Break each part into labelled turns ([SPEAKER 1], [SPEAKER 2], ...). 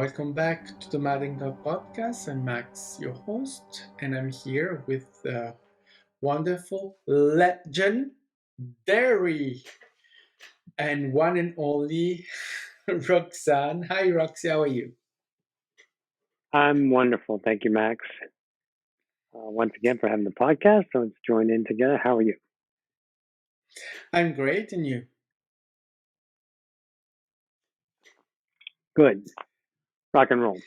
[SPEAKER 1] Welcome back to the Madden podcast. I'm Max, your host, and I'm here with the wonderful legendary and one and only Roxanne. Hi, Roxy, how are you?
[SPEAKER 2] I'm wonderful. Thank you, Max, once again for having the podcast. So let's join in together. How are you?
[SPEAKER 1] I'm great, and you?
[SPEAKER 2] Good. Rock and roll.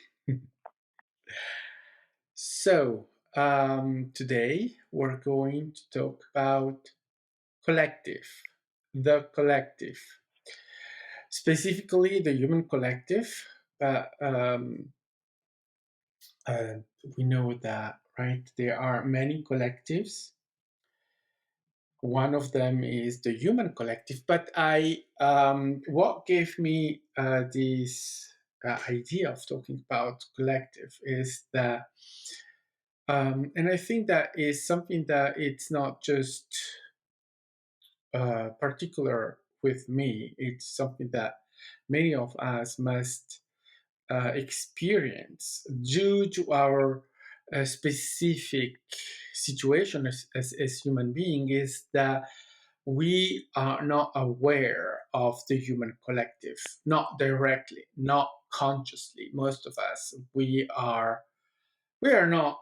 [SPEAKER 1] So, today we're going to talk about collective, the collective, specifically the human collective. But uh, we know that, right? There are many collectives. One of them is the human collective. But what gave me this idea of talking about collective is that, and I think that is something that it's not just particular with me. It's something that many of us must experience due to our specific situation as human being is that we are not aware of the human collective, not directly, not consciously. Most of us, we are not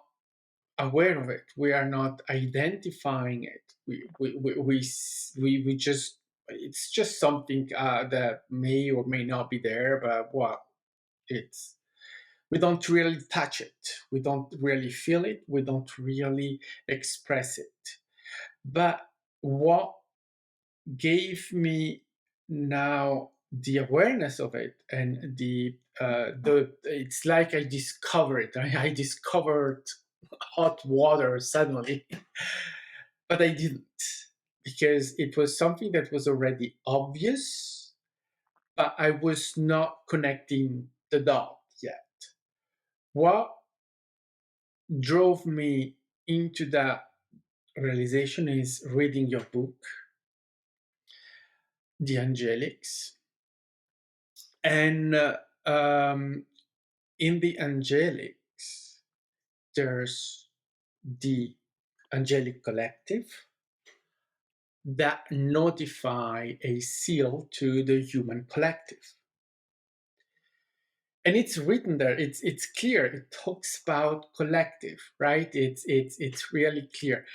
[SPEAKER 1] aware of it. We are not identifying it. We just, it's just something that may or may not be there, but well, it's we don't really touch it. We don't really feel it. We don't really express it. But what gave me now the awareness of it and the it's like I discovered it. I discovered hot water suddenly, but I didn't, because it was something that was already obvious, but I was not connecting the dot yet. What drove me into that realization is reading your book, The Angelics. And in the Angelics, there's the angelic collective that notify a seal to the human collective. And it's written there, it's clear, it talks about collective, right? It's really clear.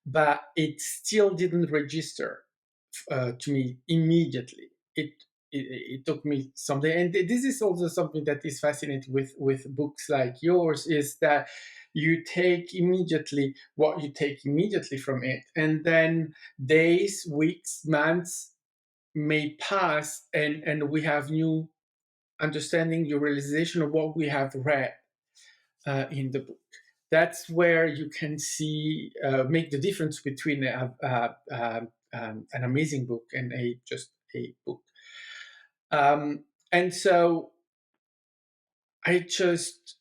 [SPEAKER 1] But it still didn't register to me immediately. It took me something, and this is also something that is fascinating with books like yours, is that you take immediately what you take immediately from it, and then days, weeks, months may pass, and we have new understanding, new realization of what we have read in the book. That's where you can see make the difference between an amazing book and just a book. And so I just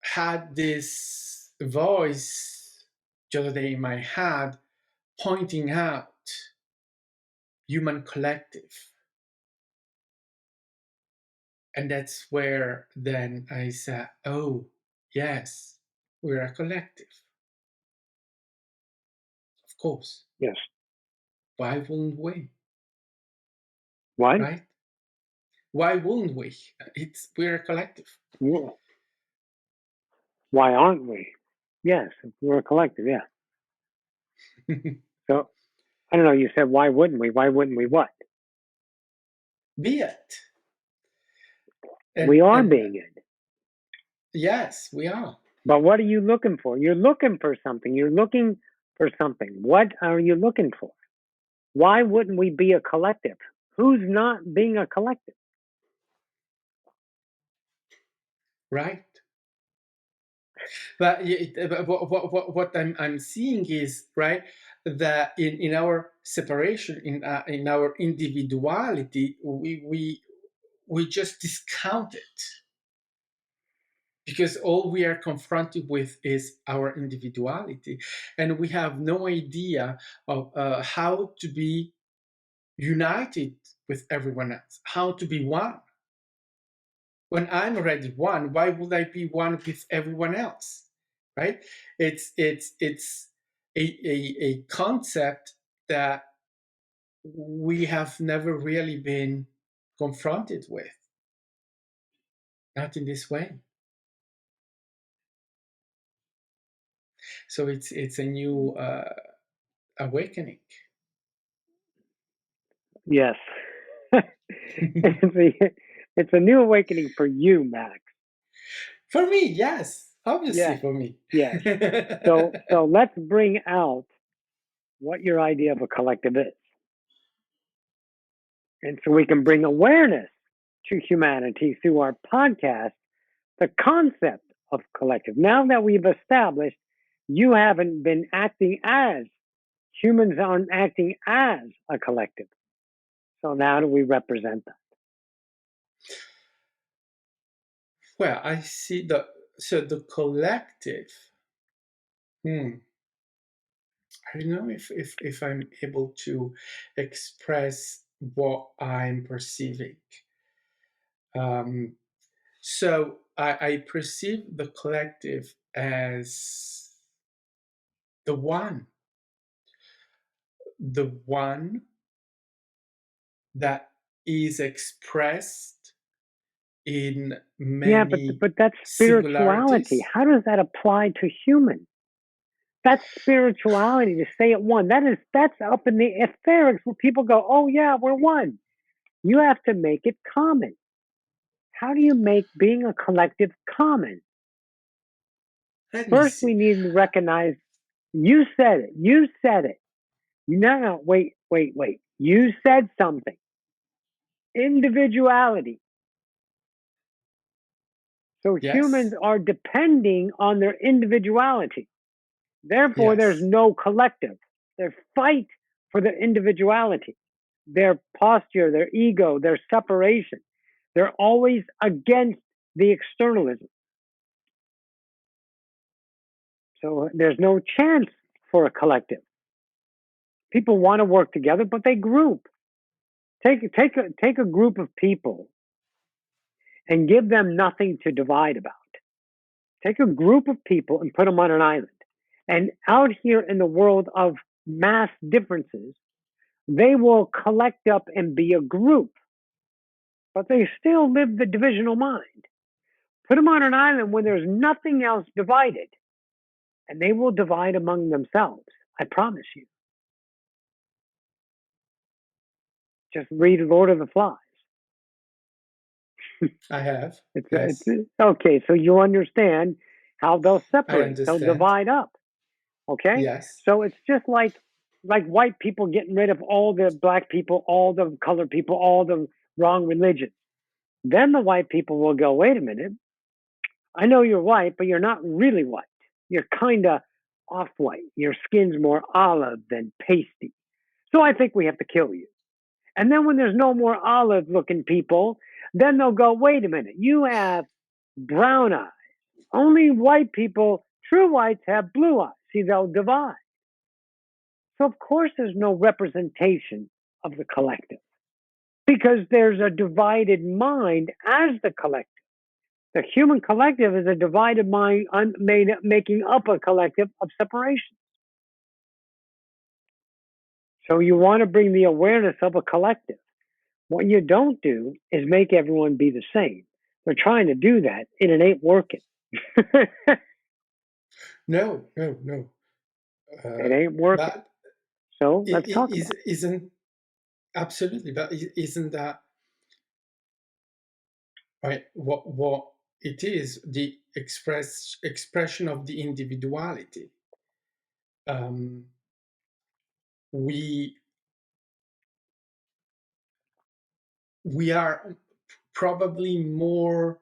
[SPEAKER 1] had this voice the other day in my head pointing out human collective. And that's where then I said, oh, yes, we're a collective. Of course.
[SPEAKER 2] Yes.
[SPEAKER 1] Why wouldn't we?
[SPEAKER 2] What?
[SPEAKER 1] Right? Why wouldn't we? We're a collective.
[SPEAKER 2] Why aren't we? Yes, we're a collective. Yeah. So I don't know. You said why wouldn't we? Why wouldn't we? What?
[SPEAKER 1] Be it.
[SPEAKER 2] We are
[SPEAKER 1] And
[SPEAKER 2] being it.
[SPEAKER 1] yes, we are.
[SPEAKER 2] But what are you looking for? You're looking for something. You're looking for something. What are you looking for? Why wouldn't we be a collective? Who's not being a collective?
[SPEAKER 1] Right. But what I'm seeing is, right, that in our separation, in our individuality, we just discount it, because all we are confronted with is our individuality, and we have no idea of how to be united with everyone else, how to be one. When I'm already one, why would I be one with everyone else? Right? It's a concept that we have never really been confronted with, not in this way. So it's a new awakening.
[SPEAKER 2] Yes. It's a new awakening for you, Max.
[SPEAKER 1] For me, yes, obviously
[SPEAKER 2] Yes.
[SPEAKER 1] for me.
[SPEAKER 2] Yes. So let's bring out what your idea of a collective is. And so we can bring awareness to humanity through our podcast, the concept of collective. Now that we've established you haven't been acting as humans aren't acting as a collective. So now do we represent that?
[SPEAKER 1] Well, I see the collective. Hmm. I don't know if I'm able to express what I'm perceiving. Um, so I perceive the collective as the one that is expressed in
[SPEAKER 2] Yeah,
[SPEAKER 1] many
[SPEAKER 2] but that's spirituality.
[SPEAKER 1] singularities.
[SPEAKER 2] How does that apply to humans? That's spirituality to stay at one. That's up in the etherics where people go, oh yeah, we're one. You have to make it common. How do you make being a collective common?
[SPEAKER 1] Let me
[SPEAKER 2] First, we
[SPEAKER 1] see.
[SPEAKER 2] need to recognize you said it. You said it. No, wait. You said something. Individuality. So humans
[SPEAKER 1] Yes,
[SPEAKER 2] are depending on their individuality. Therefore, there's
[SPEAKER 1] yes,
[SPEAKER 2] no collective. They fight for their individuality, their posture, their ego, their separation. They're always against the externalism. So there's no chance for a collective. People want to work together, but they group. Take a group of people and give them nothing to divide about. Take a group of people and put them on an island. And out here in the world of mass differences, they will collect up and be a group, but they still live the divisional mind. Put them on an island when there's nothing else divided, and they will divide among themselves. I promise you. Just read Lord of the Flies.
[SPEAKER 1] I have.
[SPEAKER 2] It's
[SPEAKER 1] Yes,
[SPEAKER 2] okay. So you understand how they'll
[SPEAKER 1] I
[SPEAKER 2] separate, they'll
[SPEAKER 1] understand.
[SPEAKER 2] divide up. Okay,
[SPEAKER 1] Yes,
[SPEAKER 2] so it's just like white people getting rid of all the black people, all the colored people, all the wrong religion. Then the white people will go, wait a minute, I know you're white, but you're not really white. You're kind of off white. Your skin's more olive than pasty. So I think we have to kill you. And then when there's no more olive looking people, then they'll go, wait a minute, you have brown eyes. Only white people, true whites, have blue eyes. See, they'll divide. So, of course, there's no representation of the collective because there's a divided mind as the collective. The human collective is a divided mind making up a collective of separation. So, you want to bring the awareness of a collective. What you don't do is make everyone be the same. They're trying to do that, and it ain't working. It
[SPEAKER 1] no.
[SPEAKER 2] ain't working.
[SPEAKER 1] But
[SPEAKER 2] So, let's
[SPEAKER 1] it
[SPEAKER 2] talk about
[SPEAKER 1] isn't absolutely. But isn't that right? What it is the expression of the individuality. Um, we we are probably more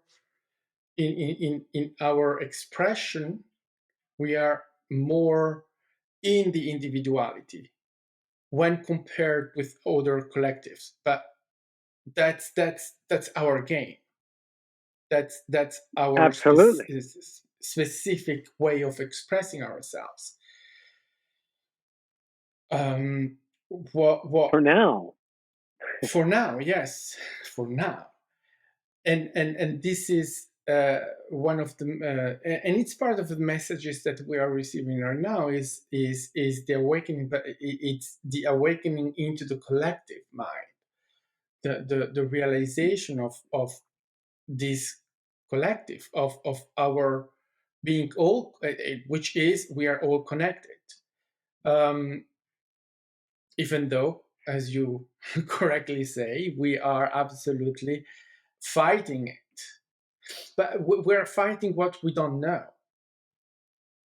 [SPEAKER 1] in our expression. We are more in the individuality when compared with other collectives. But that's our game. That's
[SPEAKER 2] it.
[SPEAKER 1] our
[SPEAKER 2] Absolutely.
[SPEAKER 1] specific way of expressing ourselves. Um, what
[SPEAKER 2] For now.
[SPEAKER 1] for now? Yes, for now. and this is one of the and it's part of the messages that we are receiving right now is the awakening, but it's the awakening into the collective mind, the realization of this collective of our being all, which is we are all connected, um, even though, as you correctly say, we are absolutely fighting it, but we're fighting what we don't know.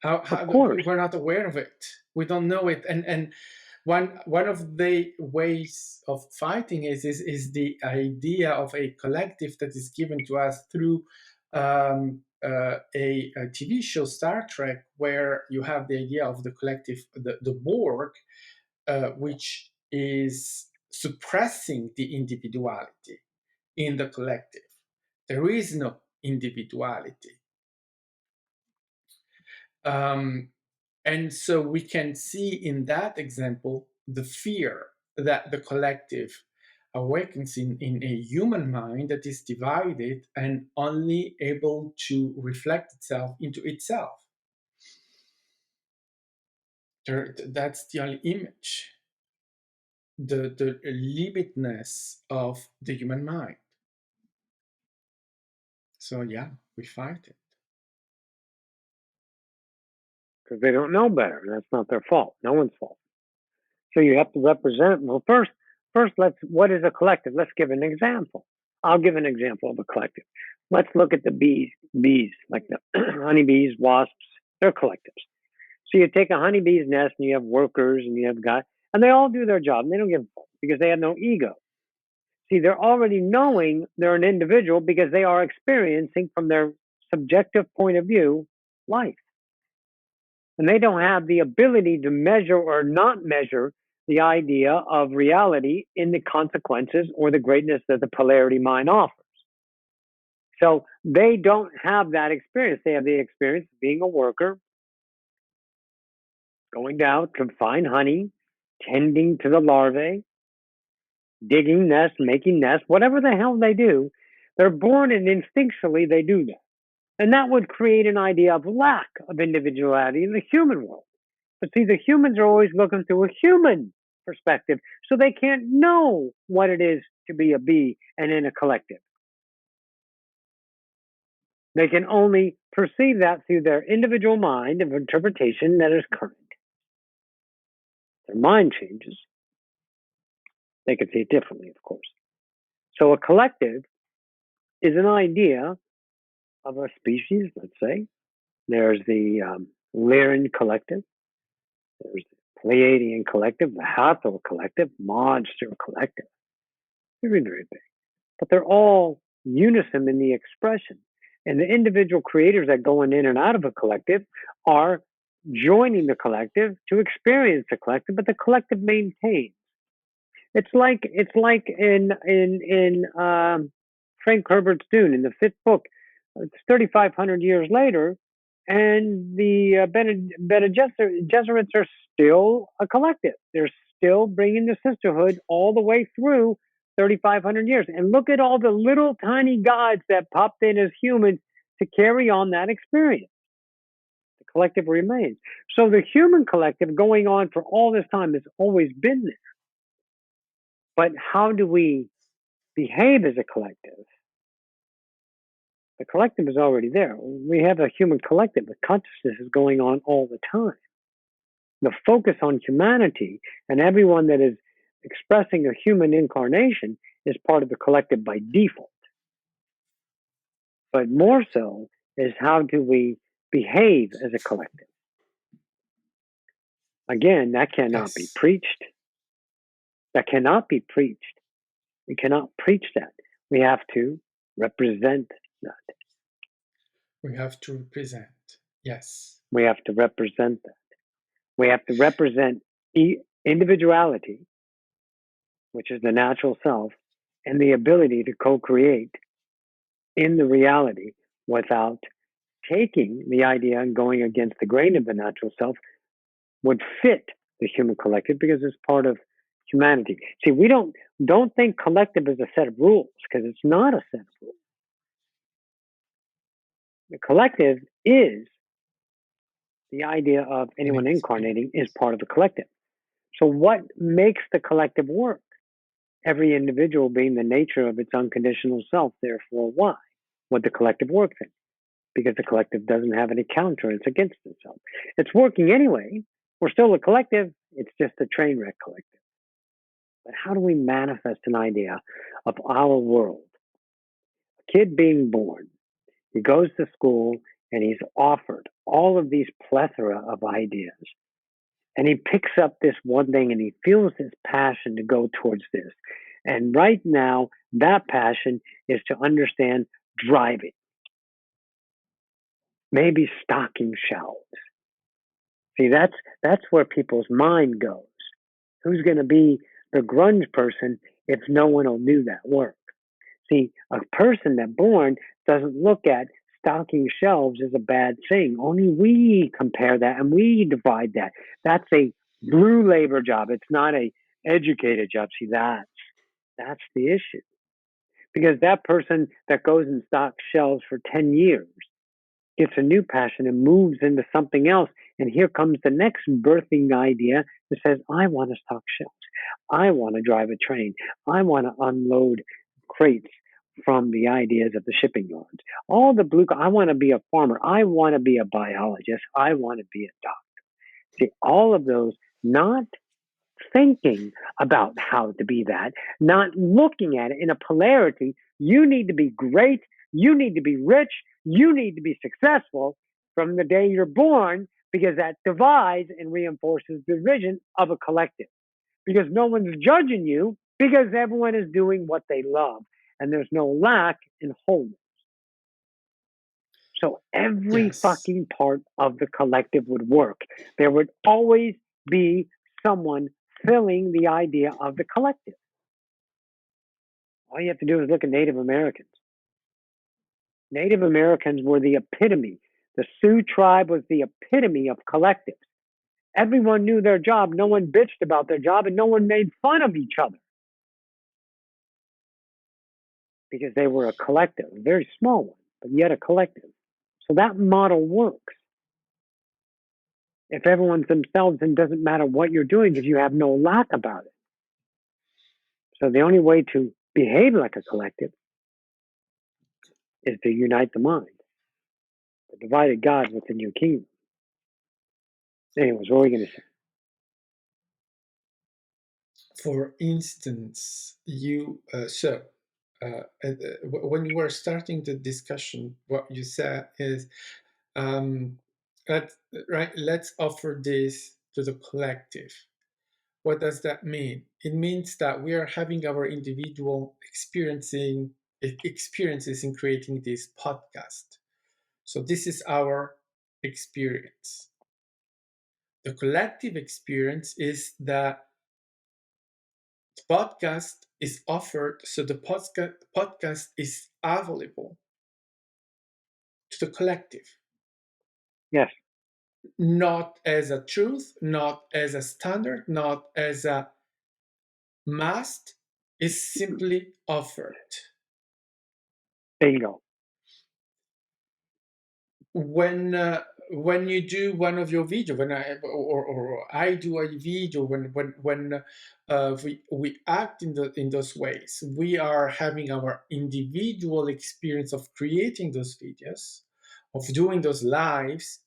[SPEAKER 2] Of
[SPEAKER 1] How
[SPEAKER 2] course,
[SPEAKER 1] we're not aware of it, we don't know it, and one of the ways of fighting is the idea of a collective that is given to us through a TV show, Star Trek, where you have the idea of the collective, the Borg, which is suppressing the individuality in the collective. There is no individuality. Um, and so we can see in that example the fear that the collective awakens in a human mind that is divided and only able to reflect itself into itself. That's the only image, the limitedness of the human mind. So yeah, we fight it.
[SPEAKER 2] because they don't know better. That's not their fault. No one's fault. So you have to represent. Well, first, let's. What is a collective? Let's give an example. I'll give an example of a collective. Let's look at the bees, like the honeybees, wasps. They're collectives. So you take a honeybee's nest, and you have workers, and you have guys, and they all do their job, and they don't give a fuck because they have no ego. See, they're already knowing they're an individual because they are experiencing from their subjective point of view life. And they don't have the ability to measure or not measure the idea of reality in the consequences or the greatness that the polarity mind offers. So they don't have that experience. They have the experience of being a worker, going down to find honey, tending to the larvae, digging nests, making nests, whatever the hell they do. They're born and instinctually they do that. And that would create an idea of lack of individuality in the human world. But see, the humans are always looking through a human perspective, so they can't know what it is to be a bee and in a collective. They can only perceive that through their individual mind of interpretation that is current. Their mind changes. They can see it differently, of course. So a collective is an idea of a species, let's say. There's the Lyran collective. There's the Pleiadian collective, the Hathor collective, Monster collective. Very, very big. But they're all unison in the expression. And the individual creators that go in and out of a collective are joining the collective to experience the collective, but the collective maintains. It's like in Frank Herbert's Dune in the fifth book. It's 3,500 years later, and the Bene Gesserits are still a collective. They're still bringing the sisterhood all the way through 3,500 years. And look at all the little tiny gods that popped in as humans to carry on that experience. The collective remains. So the human collective going on for all this time has always been there. But how do we behave as a collective? The collective is already there. We have a human collective. The consciousness is going on all the time. The focus on humanity and everyone that is expressing a human incarnation is part of the collective by default. But more so is how do we behave as a collective? Again, that cannot be
[SPEAKER 1] Yes,
[SPEAKER 2] preached. That cannot be preached. We cannot preach that. We have to represent that.
[SPEAKER 1] we have to represent. Yes,
[SPEAKER 2] We have to represent that. We have to represent individuality, which is the natural self, and the ability to co create in the reality without taking the idea and going against the grain of the natural self would fit the human collective because it's part of humanity. See, we don't think collective is a set of rules because it's not a set of rules. The collective is the idea of
[SPEAKER 1] an
[SPEAKER 2] anyone incarnating is
[SPEAKER 1] experience.
[SPEAKER 2] part of the collective. So, what makes the collective work? Every individual being the nature of its unconditional self, therefore, why? What the collective works in. Because the collective doesn't have any counter, it's against itself. It's working anyway. We're still a collective, it's just a train wreck collective. But how do we manifest an idea of our world? A kid being born, he goes to school and he's offered all of these plethora of ideas. And he picks up this one thing and he feels his passion to go towards this. And right now, that passion is to understand driving, maybe stocking shelves. See, that's where people's mind goes. Who's going to be the grunge person if no one will do that work? See, a person that born doesn't look at stocking shelves as a bad thing. Only we compare that and we divide that. That's a blue labor job. It's not a educated job. See, that's the issue. Because that person that goes and stocks shelves for 10 years gets a new passion and moves into something else. And here comes the next birthing idea that says, I want to stock shelves. I want to drive a train. I want to unload crates from the ideas of the shipping yards. All the blue, I want to be a farmer. I want to be a biologist. I want to be a doctor. See, all of those, not thinking about how to be that, not looking at it in a polarity. You need to be great. You need to be rich. You need to be successful from the day you're born because that divides and reinforces the vision of a collective because no one's judging you because everyone is doing what they love and there's no lack in wholeness. So every
[SPEAKER 1] Yes,
[SPEAKER 2] fucking part of the collective would work. There would always be someone filling the idea of the collective. All you have to do is look at Native Americans. Native Americans were the epitome. The Sioux tribe was the epitome of collectives. Everyone knew their job. No one bitched about their job and no one made fun of each other because they were a collective, a very small one, but yet a collective. So that model works. If everyone's themselves, then it doesn't matter what you're doing because you have no lack about it. So the only way to behave like a collective is to unite the mind, the divided God within your kingdom. Anyways, what were we going to say?
[SPEAKER 1] for instance, when you were starting the discussion, what you said is, um, let right, let's offer this to the collective. What does that mean? It means that we are having our individual experiences in creating this podcast. So this is our experience. The collective experience is that the podcast is offered, so the podcast is available to the collective,
[SPEAKER 2] Yes,
[SPEAKER 1] not as a truth, not as a standard, not as a must, is simply offered.
[SPEAKER 2] bingo.
[SPEAKER 1] When you do one of your video, or I do a video, when we act in those ways, we are having our individual experience of creating those videos, of doing those lives,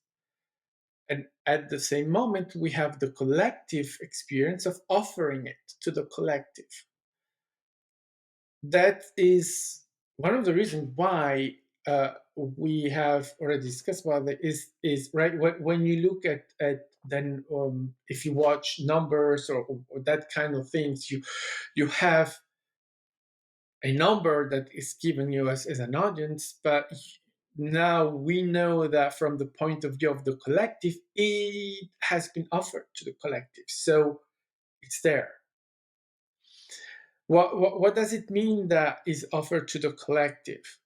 [SPEAKER 1] and at the same moment we have the collective experience of offering it to the collective. That is one of the reasons why we have already discussed about it, is right when you look at then if you watch numbers or that kind of things, you have a number that is given you as an audience, but now we know that from the point of view of the collective, it has been offered to the collective, so it's there. What does it mean that is offered to the collective?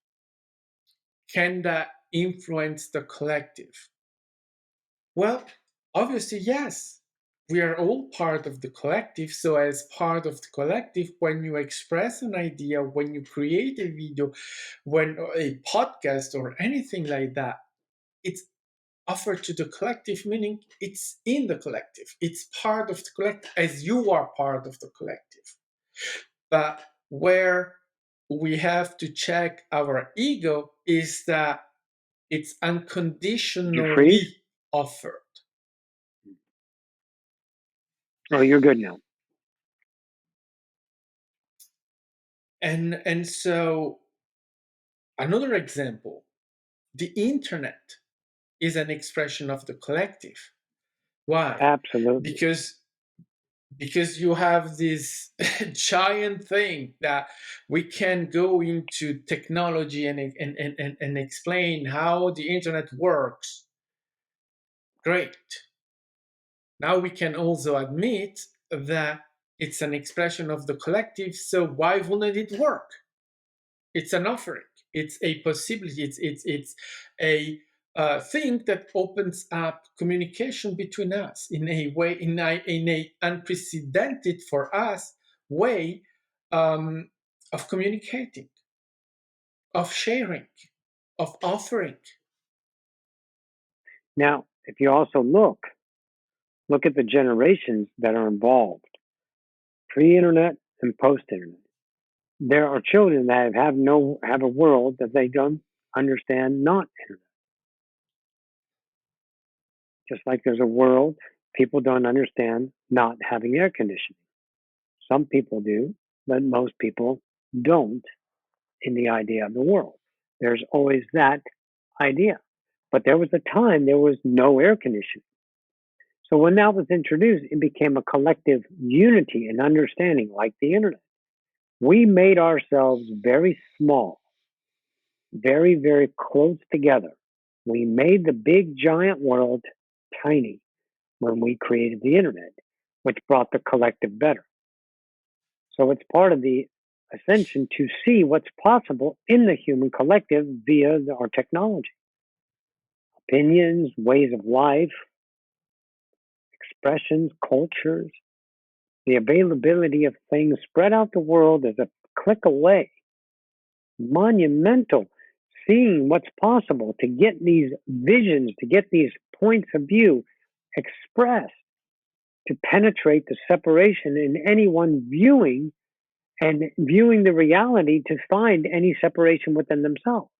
[SPEAKER 1] Can that influence the collective? Well, obviously, yes. we are all part of the collective. So as part of the collective, when you express an idea, when you create a video, when a podcast or anything like that, it's offered to the collective, meaning it's in the collective, it's part of the collective, as you are part of the collective. But where we have to check our ego is that it's
[SPEAKER 2] Did you freeze?
[SPEAKER 1] unconditionally offered.
[SPEAKER 2] Oh, you're good now.
[SPEAKER 1] And so another example, the internet is an expression of the collective. Why?
[SPEAKER 2] Absolutely.
[SPEAKER 1] because because you have this giant thing that we can go into technology and explain how the internet works. Great. Now we can also admit that it's an expression of the collective, so why wouldn't it work? It's an offering. It's a possibility. It's a thing that opens up communication between us in a way, in a unprecedented for us way, of communicating, of sharing, of offering.
[SPEAKER 2] Now, if you also look at the generations that are involved, pre-internet and post-internet. There are children that have a world that they don't understand not internet. Just like there's a world people don't understand not having air conditioning. Some people do, but most people don't in the idea of the world. There's always that idea. But there was a time there was no air conditioning. So when that was introduced, it became a collective unity and understanding like the internet. We made ourselves very small, very, very close together. We made the big giant world tiny when we created the internet, which brought the collective better. So it's part of the ascension to see what's possible in the human collective via our technology, opinions, ways of life, expressions, cultures, the availability of things spread out the world is a click away. Monumental seeing what's possible to get these visions, to get these points of view expressed, to penetrate the separation in anyone viewing and viewing the reality to find any separation within themselves,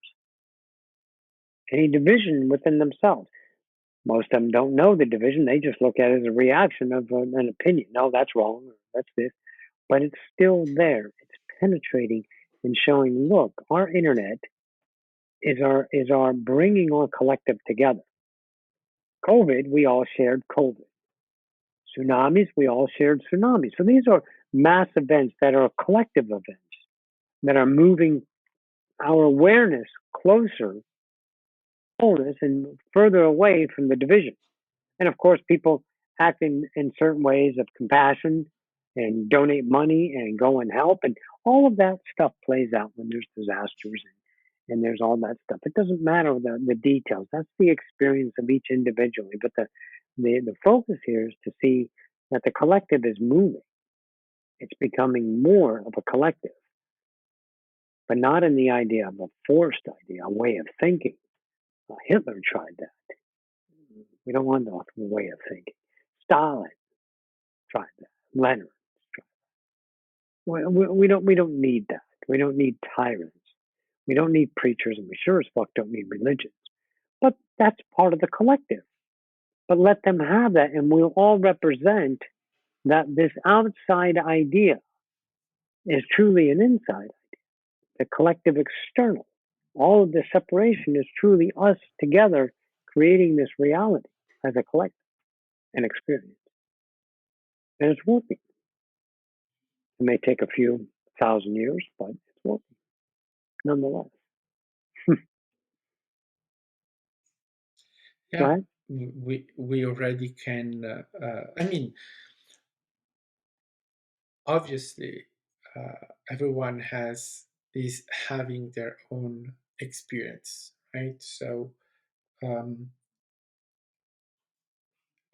[SPEAKER 2] any division within themselves. Most of them don't know the division. They just look at it as a reaction of an opinion. No, that's wrong. Or that's this. But it's still there. It's penetrating and showing, look, our internet is our bringing our collective together. COVID, we all shared COVID. Tsunamis, we all shared tsunamis. So these are mass events that are collective events that are moving our awareness closer, wholeness, and further away from the division. And of course, people act in certain ways of compassion and donate money and go and help. And all of that stuff plays out when there's disasters and there's all that stuff. It doesn't matter the details. That's the experience of each individually. But the focus here is to see that the collective is moving. It's becoming more of a collective, but not in the idea of a forced idea, a way of thinking. Hitler tried that. We don't want that way of thinking. Stalin tried that. Lenin tried. We don't need that. We don't need tyrants. We don't need preachers, and we sure as fuck don't need religions. But that's part of the collective. But let them have that, and we'll all represent that this outside idea is truly an inside, the collective external. All of the separation is truly us together creating this reality as a collective and experience. And it's working. It may take a few thousand years, but it's working nonetheless. Go
[SPEAKER 1] Yeah,
[SPEAKER 2] ahead.
[SPEAKER 1] we already can. I mean, obviously, everyone has is having their own experience, right? So um,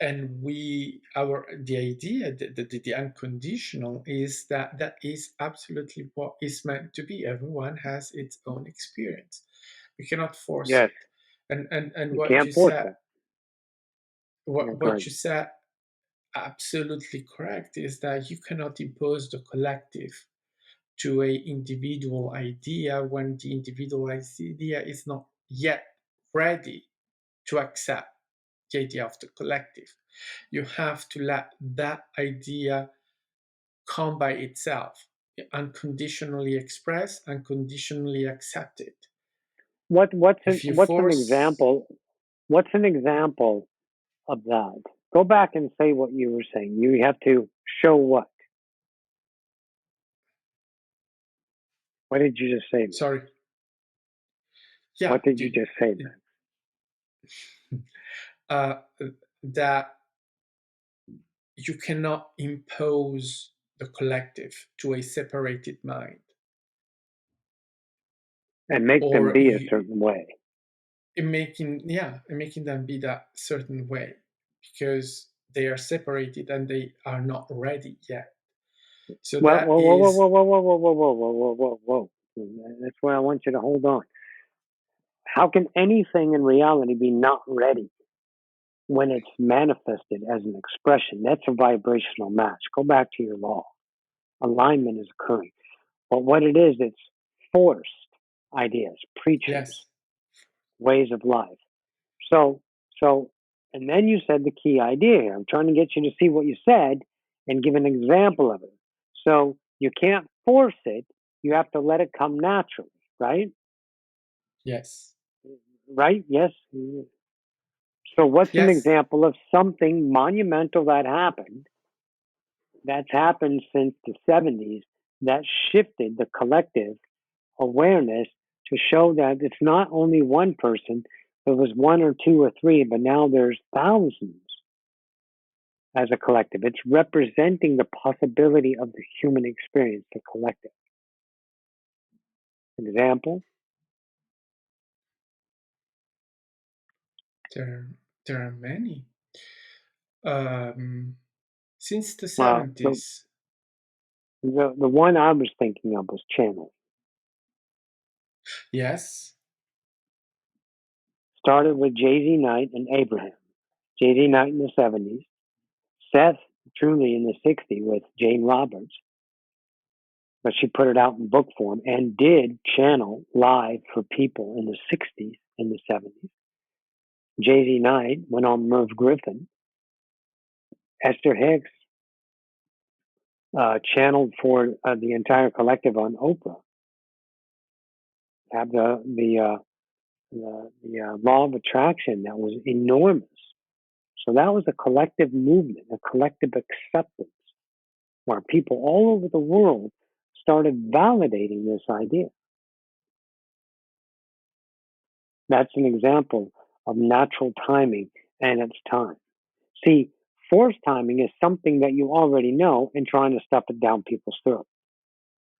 [SPEAKER 1] and we our the idea, the unconditional, is that that is absolutely what is meant to be. Everyone has its own experience. We cannot force
[SPEAKER 2] Yes,
[SPEAKER 1] it. And
[SPEAKER 2] you
[SPEAKER 1] what you
[SPEAKER 2] can't force
[SPEAKER 1] said,
[SPEAKER 2] that. That's
[SPEAKER 1] what
[SPEAKER 2] right.
[SPEAKER 1] you said, absolutely correct, is that you cannot impose the collective to a individual idea when the individual idea is not yet ready to accept the idea of the collective. You have to let that idea come by itself, unconditionally expressed, unconditionally accepted. If you
[SPEAKER 2] What's an
[SPEAKER 1] force,
[SPEAKER 2] example? What's an example of that? Go back and say what you were saying. You have to show what? What did you just say, man?
[SPEAKER 1] sorry, yeah,
[SPEAKER 2] What did you just say, man?
[SPEAKER 1] uh, that you cannot impose the collective to a separated mind,
[SPEAKER 2] And make them
[SPEAKER 1] or
[SPEAKER 2] be a
[SPEAKER 1] you,
[SPEAKER 2] certain way.
[SPEAKER 1] making them be that certain way, because they are separated and they are not ready yet. So
[SPEAKER 2] Well,
[SPEAKER 1] that
[SPEAKER 2] whoa, whoa, whoa,
[SPEAKER 1] is,
[SPEAKER 2] whoa, whoa, whoa, whoa, whoa, whoa, whoa, whoa, whoa, whoa. That's where I want you to hold on. How can anything in reality be not ready when it's manifested as an expression? That's a vibrational match. Go back to your law. Alignment is occurring. But what it is, it's forced ideas, preachings,
[SPEAKER 1] yes,
[SPEAKER 2] ways of life. So, so, and then you said the key idea here. I'm trying to get you to see what you said and give an example of it. So you can't force it. You have to let it come naturally, right?
[SPEAKER 1] yes,
[SPEAKER 2] Right? Yes. So what's an
[SPEAKER 1] yes,
[SPEAKER 2] example of something monumental that happened, that's happened since the 70s, that shifted the collective awareness to show that it's not only one person, there was one or two or three, but now there's thousands as a collective. It's representing the possibility of the human experience, the collective. Example?
[SPEAKER 1] there there are many. um, since the
[SPEAKER 2] Well, the,
[SPEAKER 1] 70s.
[SPEAKER 2] the one I was thinking of was channeling.
[SPEAKER 1] Yes,
[SPEAKER 2] Started with Jay-Z Knight and Abraham. Jay-Z Knight in the 70s, Seth Truly in the 60s with Jane Roberts, but she put it out in book form and did channel live for people in the 60s and the 70s. Jay-Z Knight went on Merv Griffin. Esther Hicks channeled for the entire collective on Oprah. Have the law of attraction that was enormous. So that was a collective movement, a collective acceptance, where people all over the world started validating this idea. That's an example of natural timing and its time. See, forced timing is something that you already know and trying to stuff it down people's throats.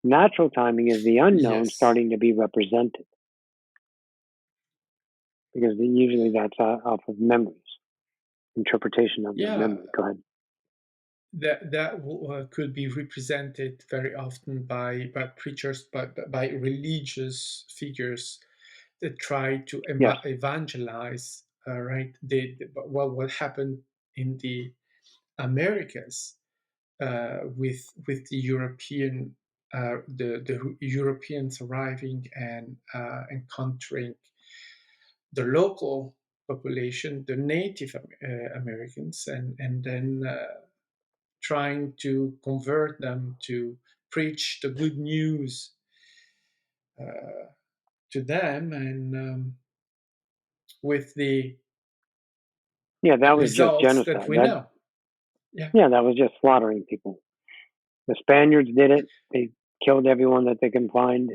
[SPEAKER 2] Natural timing is the unknown
[SPEAKER 1] yes,
[SPEAKER 2] starting to be represented because usually that's off of memories, interpretation of the
[SPEAKER 1] yeah.
[SPEAKER 2] memory. Go ahead.
[SPEAKER 1] That could be represented very often by preachers, by religious figures that try to
[SPEAKER 2] Yes.
[SPEAKER 1] evangelize. Right? Well, what happened in the Americas, with the Europeans arriving and encountering the local population, the Native Americans, and then trying to convert them to preach the good news uh, to them, and with the
[SPEAKER 2] Yeah, that was just
[SPEAKER 1] results that
[SPEAKER 2] genocide.
[SPEAKER 1] we know. Yeah.
[SPEAKER 2] Yeah, that was just slaughtering people. The Spaniards did it. They killed everyone that they can find,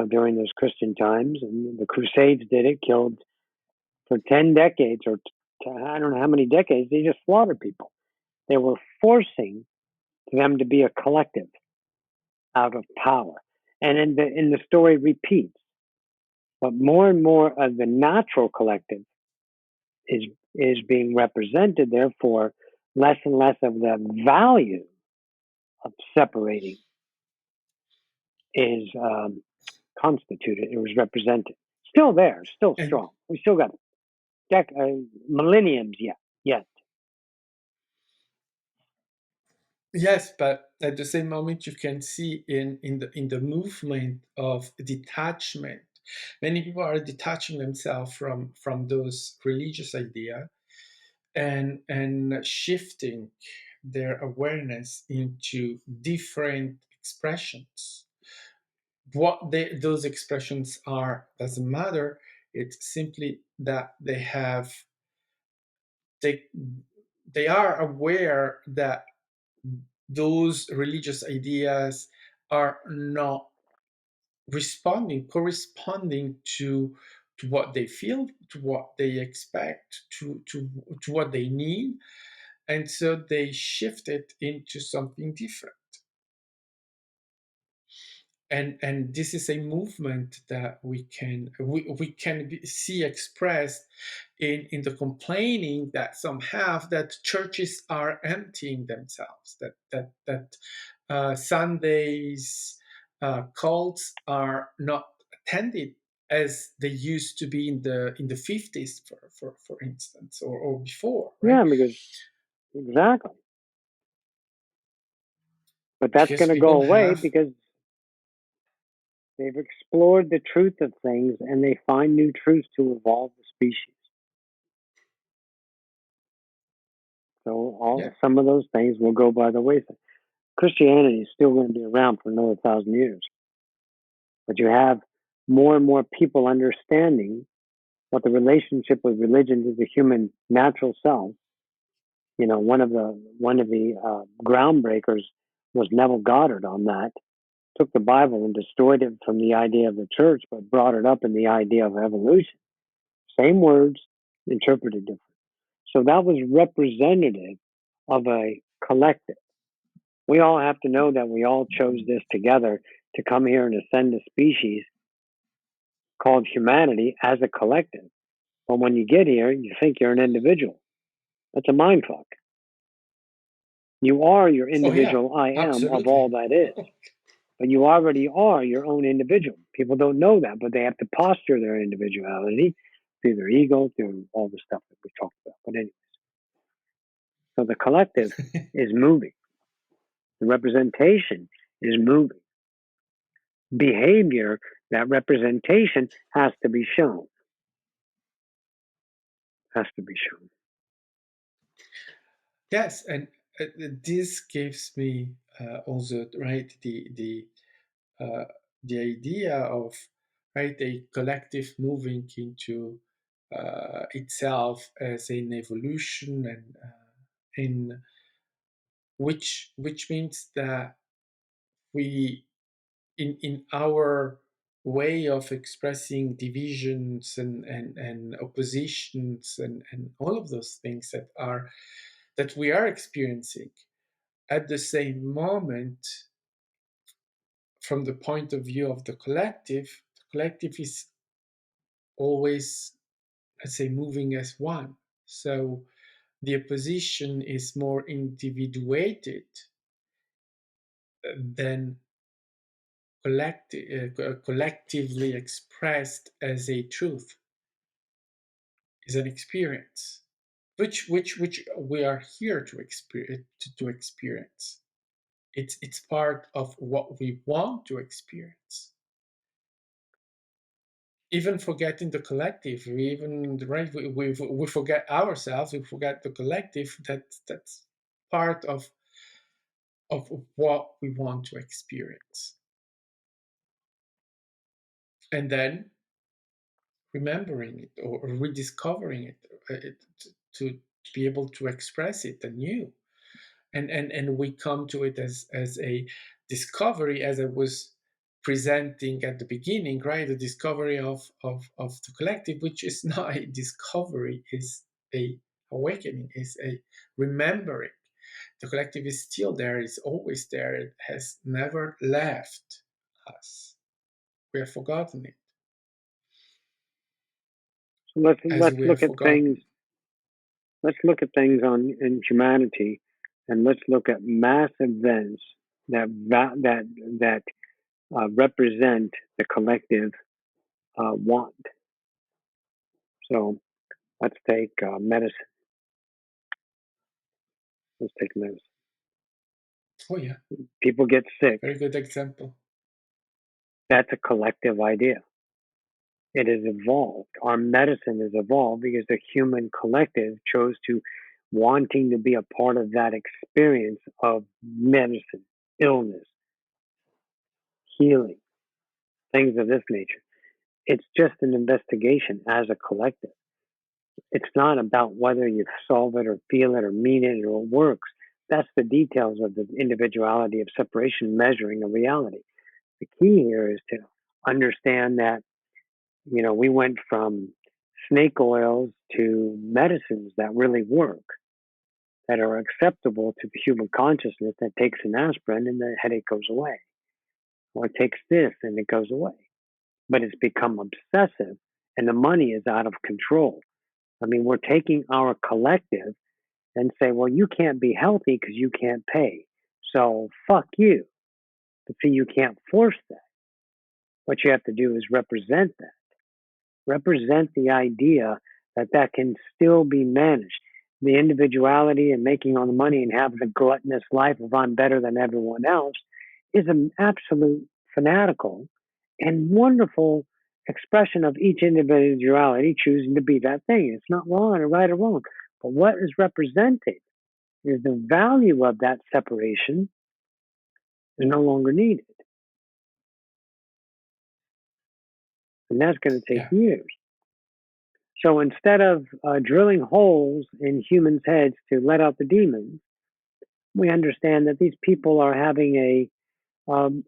[SPEAKER 2] during those Christian times. And the Crusades did it, killed for 10 decades or I don't know how many decades. They just slaughtered people. They were forcing them to be a collective out of power. And in the story repeats, but more and more of the natural collective is is being represented. Therefore, less and less of the value of separating is constituted. It was represented. Still there, still
[SPEAKER 1] And
[SPEAKER 2] strong. We still got millenniums yet. Yet.
[SPEAKER 1] yes, but at the same moment, you can see in the movement of detachment, many people are detaching themselves from those religious idea and shifting their awareness into different expressions. Those expressions are doesn't matter. It's simply that they they are aware that those religious ideas are not corresponding to what they feel, to what they expect, to what they need, and so they shift it into something different. And this is a movement that we can see expressed in the complaining that some have, that churches are emptying themselves, that Sundays cults are not attended as they used to be in the 50s, for instance, or before, right?
[SPEAKER 2] Yeah, because exactly. But that's
[SPEAKER 1] Because
[SPEAKER 2] going to
[SPEAKER 1] we
[SPEAKER 2] go
[SPEAKER 1] don't
[SPEAKER 2] away
[SPEAKER 1] have.
[SPEAKER 2] because they've explored the truth of things and they find new truths to evolve the species. So
[SPEAKER 1] Yeah.
[SPEAKER 2] some of those things will go by the wayside. Christianity is still going to be around for another 1,000 years, but you have more and more people understanding what the relationship with religion to the human natural self. You know, one of the groundbreakers was Neville Goddard on that. Took the Bible and destroyed it from the idea of the church, but brought it up in the idea of evolution. Same words, interpreted different. So that was representative of a collective. We all have to know that we all chose this together to come here and ascend a species called humanity as a collective. But when you get here, you think you're an individual. That's a mind fuck. You are your
[SPEAKER 1] Oh yeah,
[SPEAKER 2] individual I am of
[SPEAKER 1] absolutely.
[SPEAKER 2] all that is. But you already are your own individual. People don't know that, but they have to posture their individuality through their ego, through all the stuff that we talked about. But anyway, so the collective is moving. The representation is moving. Behavior, that representation has to be shown. Has to be shown.
[SPEAKER 1] Yes, and this gives me also, right, uh, the idea of, right, a collective moving into itself as an evolution, and in which means that we in our way of expressing divisions and oppositions and all of those things that we are experiencing at the same moment, from the point of view of the collective is always, let's say, moving as one. So the opposition is more individuated than collectively expressed as a truth, is an experience, which we are here to experience. To experience. It's part of what we want to experience. Even forgetting the collective, we even right we forget ourselves, we forget the collective. That's part of what we want to experience, and then remembering it or rediscovering it to be able to express it anew. And we come to it as a discovery, as I was presenting at the beginning, right? The discovery of the collective, which is not a discovery, is a awakening, is a remembering. The collective is still there, is always there, it has never left us. We have forgotten it,
[SPEAKER 2] So let's
[SPEAKER 1] as
[SPEAKER 2] let's
[SPEAKER 1] we
[SPEAKER 2] look
[SPEAKER 1] have
[SPEAKER 2] at things.
[SPEAKER 1] forgotten.
[SPEAKER 2] let's look at things on in humanity, and let's look at mass events that that represent the collective want. So let's take medicine. Let's take medicine.
[SPEAKER 1] Oh yeah,
[SPEAKER 2] People get sick.
[SPEAKER 1] very good example.
[SPEAKER 2] That's a collective idea. It has evolved. Our medicine has evolved because the human collective chose to wanting to be a part of that experience of medicine, illness, healing, things of this nature. It's just an investigation as a collective. It's not about whether you solve it or feel it or mean it or it works. That's the details of the individuality of separation measuring a reality. The key here is to understand that, we went from snake oils to medicines that really work, that are acceptable to the human consciousness, that takes an aspirin and the headache goes away, or it takes this and it goes away. But it's become obsessive and the money is out of control. I mean, we're taking our collective and say, well, you can't be healthy because you can't pay. So fuck you. But see, you can't force that. What you have to do is represent that. Represent the idea that that can still be managed. The individuality and making all the money and having a gluttonous life of I'm better than everyone else is an absolute fanatical and wonderful expression of each individuality choosing to be that thing. It's not wrong or right or wrong. But what is represented is the value of that separation is no longer needed. And that's going to take
[SPEAKER 1] Yeah,
[SPEAKER 2] years. So instead of drilling holes in humans' heads to let out the demons, we understand that these people are having a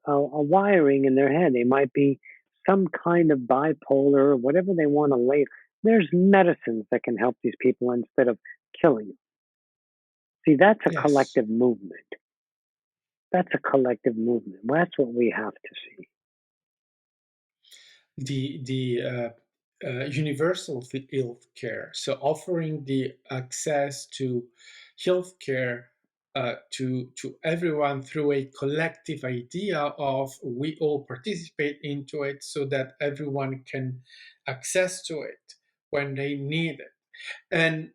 [SPEAKER 2] wiring in their head. They might be some kind of bipolar or whatever they want to label. There's medicines that can help these people instead of killing them. See, that's a
[SPEAKER 1] yes.
[SPEAKER 2] collective movement. That's a collective movement. That's what we have to see.
[SPEAKER 1] The universal health care, so offering the access to health care to everyone through a collective idea of we all participate into it so that everyone can access to it when they need it. And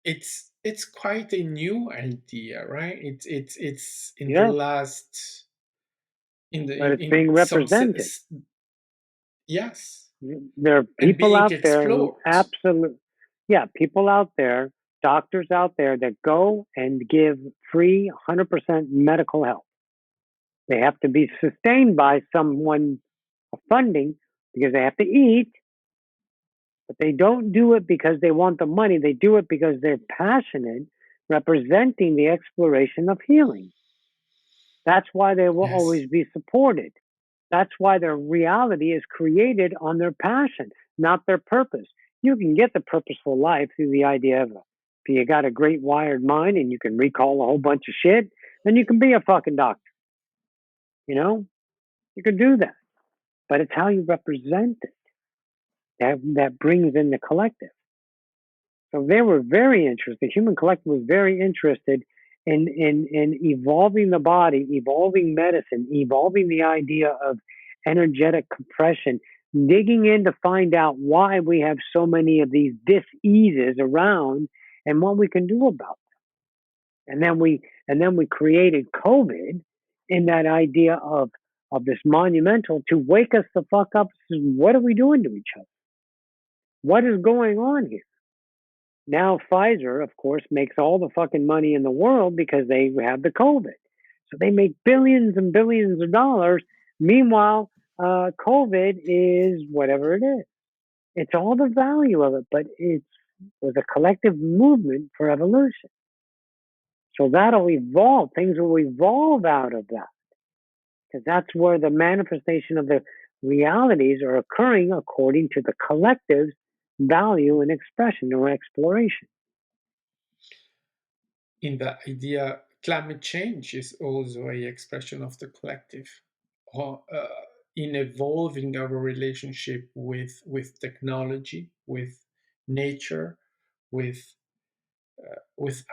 [SPEAKER 1] it's quite a new idea, right? It's in the
[SPEAKER 2] Yes,
[SPEAKER 1] last in the
[SPEAKER 2] but it's
[SPEAKER 1] in
[SPEAKER 2] being
[SPEAKER 1] some
[SPEAKER 2] represented.
[SPEAKER 1] yes,
[SPEAKER 2] There are
[SPEAKER 1] and
[SPEAKER 2] people
[SPEAKER 1] being
[SPEAKER 2] out there who
[SPEAKER 1] explored.
[SPEAKER 2] absolutely, yeah, people out there, doctors out there that go and give free 100% medical help. They have to be sustained by someone funding because they have to eat, but they don't do it because they want the money. They do it because they're passionate representing the exploration of healing. That's why they will
[SPEAKER 1] Yes,
[SPEAKER 2] always be supported. That's why their reality is created on their passion, not their purpose. You can get the purposeful life through the idea of if you got a great wired mind and you can recall a whole bunch of shit, then you can be a fucking doctor. You know, you can do that, but it's how you represent it that brings in the collective. So they were very interested. The human collective was very interested in evolving the body, evolving medicine, evolving the idea of energetic compression, digging in to find out why we have so many of these diseases around and what we can do about them. And then we created COVID in that idea of this monumental to wake us the fuck up. What are we doing to each other? What is going on here? Now Pfizer, of course, makes all the fucking money in the world because they have the COVID. So they make billions and billions of dollars. Meanwhile, COVID is whatever it is. It's all the value of it, but it was a collective movement for evolution. So that'll evolve. Things will evolve out of that because that's where the manifestation of the realities are occurring according to the collective's value and expression or exploration.
[SPEAKER 1] in the idea, climate change is also a expression of the collective, or, in evolving our relationship with technology, with nature, with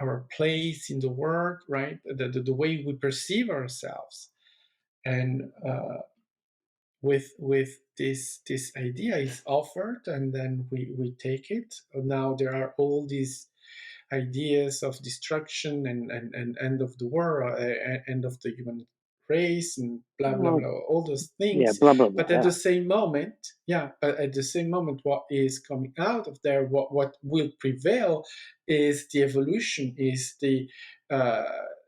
[SPEAKER 1] our place in the world, right? The way we perceive ourselves, and with this idea is offered, and then we take it. Now there are all these ideas of destruction and end of the world, end of the human race, and blah blah
[SPEAKER 2] Well,
[SPEAKER 1] blah, all those
[SPEAKER 2] yeah,
[SPEAKER 1] things.
[SPEAKER 2] blah blah blah.
[SPEAKER 1] But at
[SPEAKER 2] Yeah.
[SPEAKER 1] the same moment, yeah, but at the same moment, what is coming out of there, what will prevail, is the evolution, is uh,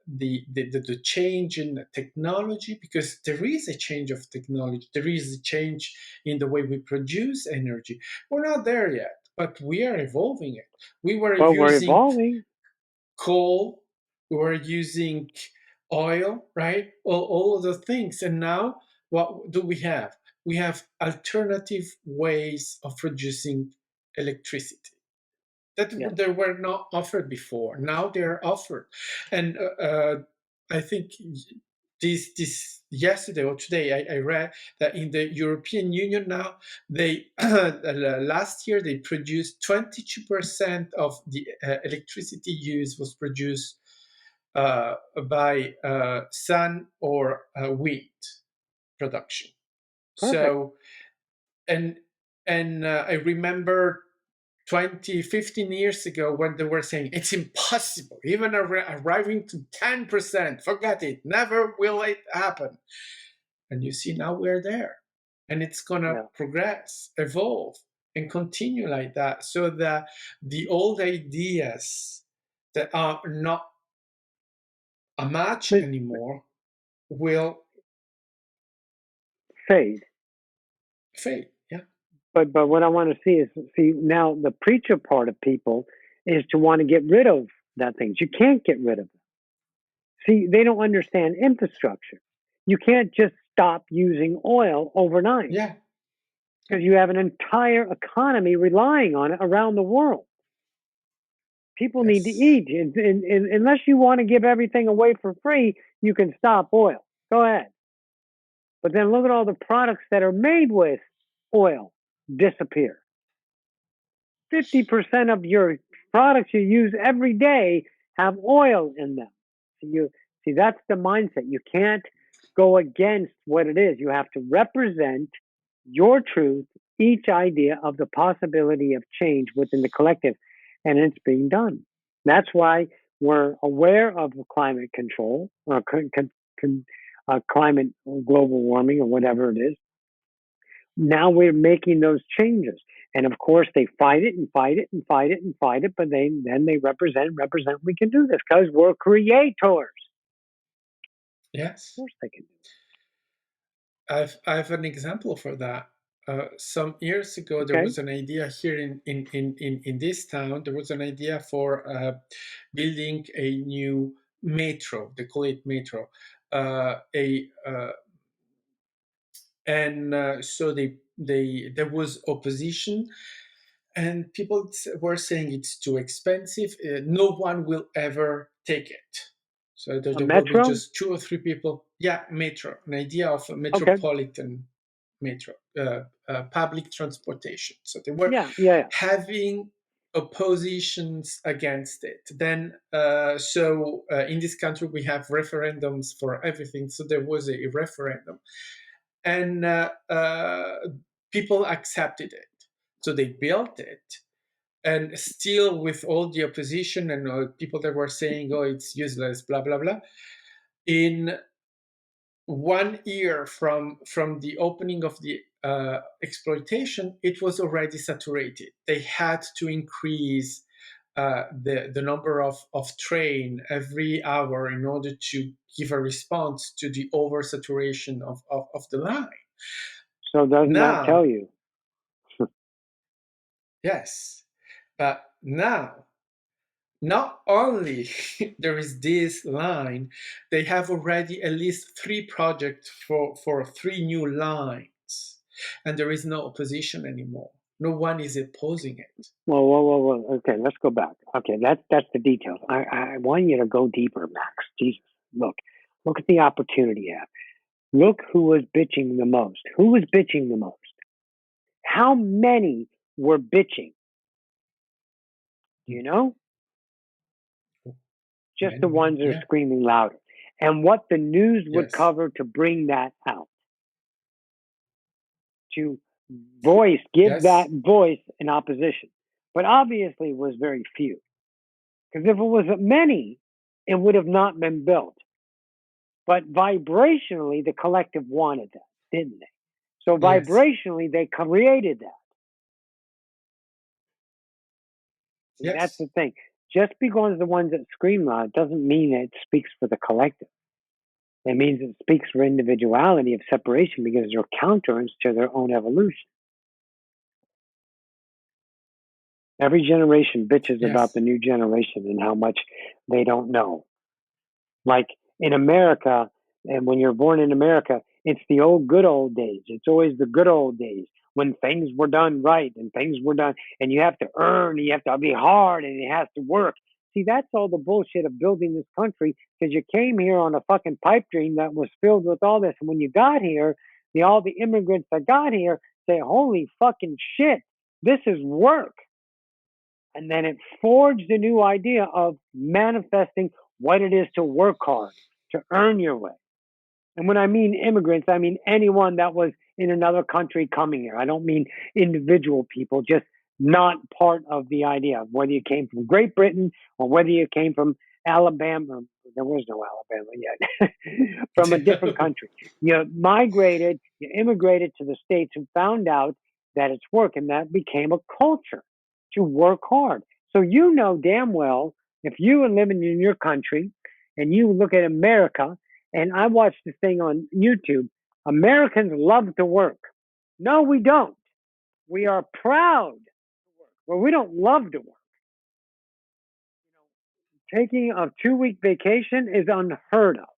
[SPEAKER 1] the change in technology, because there is a change of technology, there is a change in the way we produce energy. We're not there yet, but we are evolving it. We were
[SPEAKER 2] But we're
[SPEAKER 1] using
[SPEAKER 2] evolving.
[SPEAKER 1] coal, we were using oil, right? All of the things. And now, what do we have? We have alternative ways of producing electricity that
[SPEAKER 2] Yeah.
[SPEAKER 1] they were not offered before. Now they're offered. And I think this yesterday or today, I read that in the European Union now, they last year they produced 22% of the electricity used was produced by sun or wind production.
[SPEAKER 2] Perfect.
[SPEAKER 1] So, and I remember 20, 15 years ago when they were saying it's impossible, even arriving to 10%, forget it, never will it happen. And you see, now we're there, and it's going to
[SPEAKER 2] Yeah.
[SPEAKER 1] progress, evolve, and continue like that, so that the old ideas that are not a match
[SPEAKER 2] But
[SPEAKER 1] anymore will
[SPEAKER 2] fade.
[SPEAKER 1] fade. Yeah.
[SPEAKER 2] But what I want to see is see now the preacher part of people is to want to get rid of that things. You can't get rid of them. See, they don't understand infrastructure. You can't just stop using oil overnight
[SPEAKER 1] Yeah.
[SPEAKER 2] because you have an entire economy relying on it around the world. People need to
[SPEAKER 1] Yes.
[SPEAKER 2] eat. And unless you want to give everything away for free, you can stop oil. Go ahead. But then look at all the products that are made with oil disappear. 50% of your products you use every day have oil in them. So you see that's the mindset. You can't go against what it is. You have to represent your truth, each idea of the possibility of change within the collective, and it's being done. That's why we're aware of climate control or climate global warming or whatever it is. Now we're making those changes. And of course, they fight it and fight it and fight it and fight it, but then they represent. We can do this because we're creators. Of
[SPEAKER 1] Yes.
[SPEAKER 2] course, they can do
[SPEAKER 1] I have an example for that. Some years ago,
[SPEAKER 2] it.
[SPEAKER 1] there
[SPEAKER 2] Okay,
[SPEAKER 1] was an idea here in this town. There was an idea for building a new metro. They call it metro. A and So they there was opposition, and people were saying it's too expensive. No one will ever take it. So
[SPEAKER 2] a
[SPEAKER 1] there will be
[SPEAKER 2] metro.
[SPEAKER 1] just two or three people. Yeah, metro, an idea of a
[SPEAKER 2] Okay,
[SPEAKER 1] metropolitan metro, public transportation. So they were
[SPEAKER 2] yeah, yeah, yeah.
[SPEAKER 1] having oppositions against it. Then, in this country, we have referendums for everything. So there was a referendum, and people accepted it. So they built it, and still with all the opposition and people that were saying, "Oh, it's useless," blah blah blah. In 1 year from the opening of the exploitation, it was already saturated. They had to increase the number of train every hour in order to give a response to the oversaturation of the line.
[SPEAKER 2] So doesn't that tell
[SPEAKER 1] Now,
[SPEAKER 2] you?
[SPEAKER 1] yes, but now not only there is this line, they have already at least three projects for three new lines, and there is no opposition anymore. No one is opposing it.
[SPEAKER 2] Well, whoa, whoa, whoa. Okay, let's go back. Okay, that's the details. I want you to go deeper, Max. Jesus, look at the opportunity you have. Look who was bitching the most. Who was bitching the most? How many were bitching? You know, just the
[SPEAKER 1] Many, many.
[SPEAKER 2] ones that are
[SPEAKER 1] Yeah.
[SPEAKER 2] screaming louder. And what the news would
[SPEAKER 1] Yes.
[SPEAKER 2] cover to bring that out, to give that
[SPEAKER 1] Yes.
[SPEAKER 2] voice an opposition. But obviously, it was very few. Because if it was many, it would have not been built. But vibrationally, the collective wanted that, didn't they? So
[SPEAKER 1] Yes.
[SPEAKER 2] vibrationally, they created that. See, that's
[SPEAKER 1] Yes.
[SPEAKER 2] the thing. Just because the ones that scream loud doesn't mean it speaks for the collective. It means it speaks for individuality of separation because they're counterants to their own evolution. Every generation bitches about the
[SPEAKER 1] Yes.
[SPEAKER 2] new generation and how much they don't know. Like in America, and when you're born in America, it's the old good old days. It's always the good old days when things were done right and things were done, and you have to earn, and you have to be hard, and it has to work. See, that's all the bullshit of building this country because you came here on a fucking pipe dream that was filled with all this. And when you got here, all the immigrants that got here say, holy fucking shit, this is work. And then it forged a new idea of manifesting what it is to work hard, to earn your way. And when I mean immigrants, I mean anyone that was in another country coming here. I don't mean individual people, just not part of the idea, whether you came from Great Britain or whether you came from Alabama. There was no Alabama yet, from a different country. You migrated, you immigrated to the States and found out that it's work, and that became a culture to work hard. So you know damn well if you are living in your country and you look at America, and I watched this thing on YouTube. Americans love to work. No, we don't. We are proud to work. Well, we don't love to work. Taking a 2 week vacation is unheard of.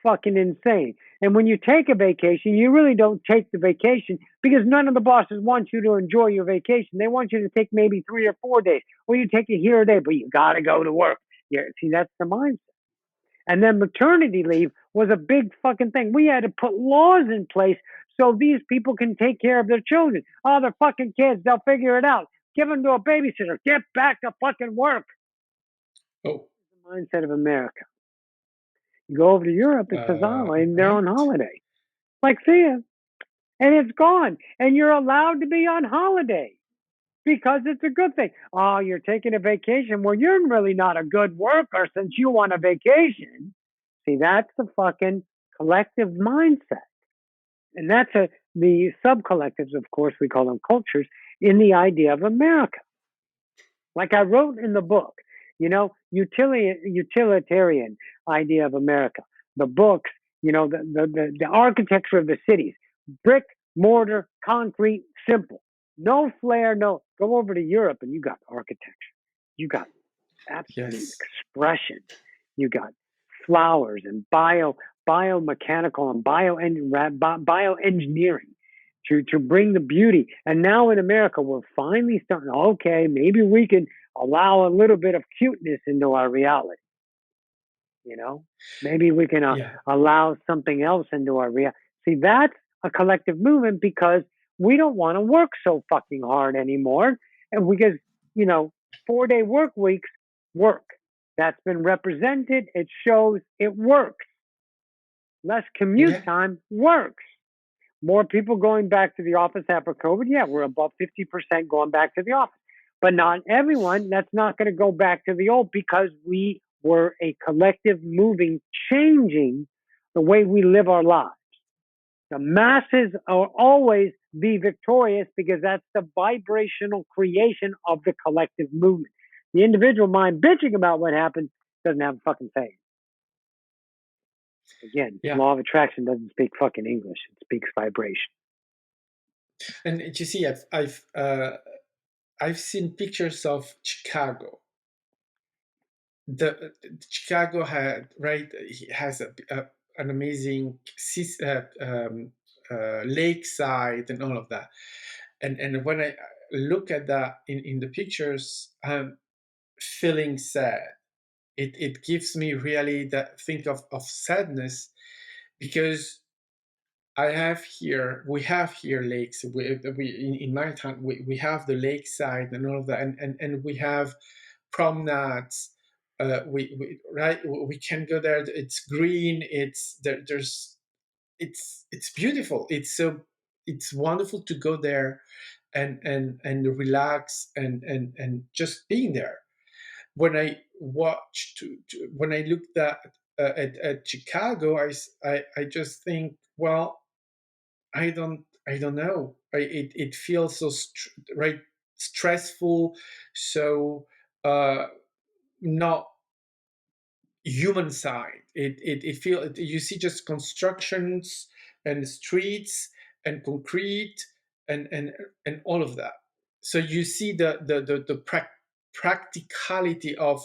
[SPEAKER 2] Fucking insane. And when you take a vacation, you really don't take the vacation because none of the bosses want you to enjoy your vacation. They want you to take maybe 3 or 4 days, or you take it here or there, but you got to go to work. Yeah, see, that's the mindset. And then maternity leave was a big fucking thing. We had to put laws in place so these people can take care of their children. Oh, they're fucking kids. They'll figure it out. Give them to a babysitter. Get back to fucking work.
[SPEAKER 1] Oh.
[SPEAKER 2] The mindset of America. You go over to Europe, it's bizarre, and they're on
[SPEAKER 1] Right.
[SPEAKER 2] holiday. Like, see ya. And it's gone. And you're allowed to be on holiday because it's a good thing. Oh, you're taking a vacation. Well, you're really not a good worker since you want a vacation. See, that's the fucking collective mindset. And that's the sub collectives, of course, we call them cultures, in the idea of America. Like I wrote in the book, utilitarian idea of America. The books, the architecture of the cities, brick, mortar, concrete, simple. No flair, no. Go over to Europe and you got architecture. You got absolute
[SPEAKER 1] Yes.
[SPEAKER 2] expression. You got flowers and biomechanical and bioengineering to bring the beauty. And now in America, we're finally starting. Okay, maybe we can allow a little bit of cuteness into our reality. You know, maybe we can
[SPEAKER 1] Yeah.
[SPEAKER 2] allow something else into our reality. See, that's a collective movement because we don't want to work so fucking hard anymore, and because 4 day work weeks work. That's been represented. It shows it works. Less commute
[SPEAKER 1] Yeah.
[SPEAKER 2] time works. More people going back to the office after COVID. Yeah, we're above 50% going back to the office. But not everyone that's not going to go back to the old because we were a collective moving, changing the way we live our lives. The masses will always be victorious because that's the vibrational creation of the collective movement. The individual mind bitching about what happened doesn't have a fucking face. Again,
[SPEAKER 1] Yeah.
[SPEAKER 2] law of attraction doesn't speak fucking English. It speaks vibration.
[SPEAKER 1] And you see, I've seen pictures of Chicago. The Chicago had right has an amazing lakeside and all of that. And when I look at that in the pictures, I'm feeling sad. It gives me really that think of sadness because I have here, we have here lakes. In my town, we have the lakeside and all of that, and we have promenades. Right, we can go there. It's green. There's it's beautiful. It's wonderful to go there and relax and just being there. When I when I looked at Chicago, I just think, well, I don't know. It feels so right, stressful, so not human side. It feel you see just constructions and streets and concrete and all of that. So you see the practicality of